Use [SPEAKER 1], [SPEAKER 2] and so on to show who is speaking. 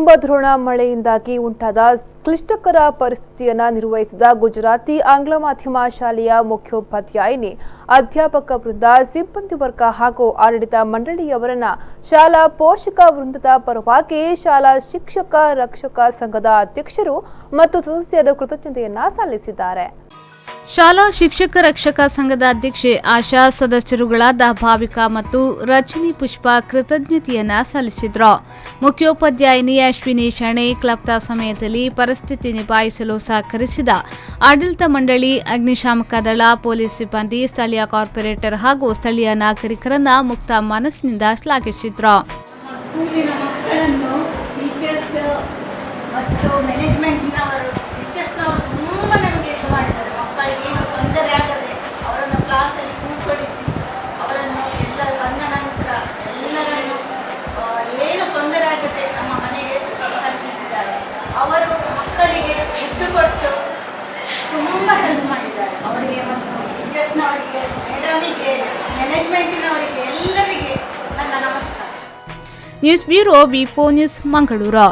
[SPEAKER 1] ತುಂಬದ್ರೋಣ ಮಳೆಯಿಂದಾಗಿ ಉಂಟಾದ ಕ್ಲಿಷ್ಟಕರ ಪರಿಸ್ಥಿತಿಯನ್ನು ನಿರ್ವಹಿಸಿದ ಗುಜರಾತಿ ಆಂಗ್ಲ ಮಾಧ್ಯಮ ಶಾಲೆಯ ಮುಖ್ಯೋಪಾಧ್ಯಾಯಿನಿ, ಅಧ್ಯಾಪಕ ವೃಂದ, ಸಿಬ್ಬಂದಿ ವರ್ಗ ಹಾಗೂ ಆಡಳಿತ ಮಂಡಳಿಯವರನ್ನ ಶಾಲಾ ಪೋಷಕ ವೃಂದದ ಪರವಾಗಿ ಶಾಲಾ ಶಿಕ್ಷಕ ರಕ್ಷಕ ಸಂಘದ ಅಧ್ಯಕ್ಷರು ಮತ್ತು ಸದಸ್ಯರು ಕೃತಜ್ಞತೆಯನ್ನ ಸಲ್ಲಿಸಿದ್ದಾರೆ.
[SPEAKER 2] ಶಾಲಾ ಶಿಕ್ಷಕ ರಕ್ಷಕ ಸಂಘದ ಅಧ್ಯಕ್ಷೆ ಆಶಾ, ಸದಸ್ಯರುಗಳಾದ ಭಾವಿಕಾ ಮತ್ತು ರಜನಿ ಪುಷ್ಪ ಕೃತಜ್ಞತೆಯನ್ನ ಸಲ್ಲಿಸಿದ್ರು. ಮುಖ್ಯೋಪಾಧ್ಯಾಯಿನಿ ಅಶ್ವಿನಿ ಶಣೆ ಕ್ಲಬ್ದ ಸಮಯದಲ್ಲಿ ಪರಿಸ್ಥಿತಿ ನಿಭಾಯಿಸಲು ಸಹಕರಿಸಿದ ಆಡಳಿತ ಮಂಡಳಿ, ಅಗ್ನಿಶಾಮಕ ದಳ, ಪೊಲೀಸ್ ಸಿಬ್ಬಂದಿ, ಸ್ಥಳೀಯ ಕಾರ್ಪೊರೇಟರ್ ಹಾಗೂ ಸ್ಥಳೀಯ ನಾಗರಿಕರನ್ನ ಮುಕ್ತ ಮನಸ್ಸಿನಿಂದ ಶ್ಲಾಘಿಸಿದ್ರು.
[SPEAKER 3] ಕ್ಲಾಸಲ್ಲಿ ಕೂತ್ಕೊಳಿಸಿ ಅವರನ್ನು ಎಲ್ಲ ಬಂದ ನಂತರ ಎಲ್ಲರನ್ನು ಏನು ತೊಂದರೆ ಆಗುತ್ತೆ ನಮ್ಮ ಮನೆಗೆ ತಲುಪಿಸಿದ್ದಾರೆ. ಅವರು ಮಕ್ಕಳಿಗೆ ದುಡ್ಡು ಕೊಟ್ಟು ತುಂಬ ಹೆಲ್ಪ್ ಮಾಡಿದ್ದಾರೆ. ಅವರಿಗೆ ಮತ್ತು ಟೀಚರ್ಸ್ನವರಿಗೆ, ಮೇಡಮಿಗೆ, ಮ್ಯಾನೇಜ್ಮೆಂಟಿನವರಿಗೆ ಎಲ್ಲರಿಗೆ ನನ್ನ ನಮಸ್ಕಾರ.
[SPEAKER 2] ನ್ಯೂಸ್ ಬ್ಯೂರೋ, ವಿ4 ನ್ಯೂಸ್, ಮಂಗಳೂರು.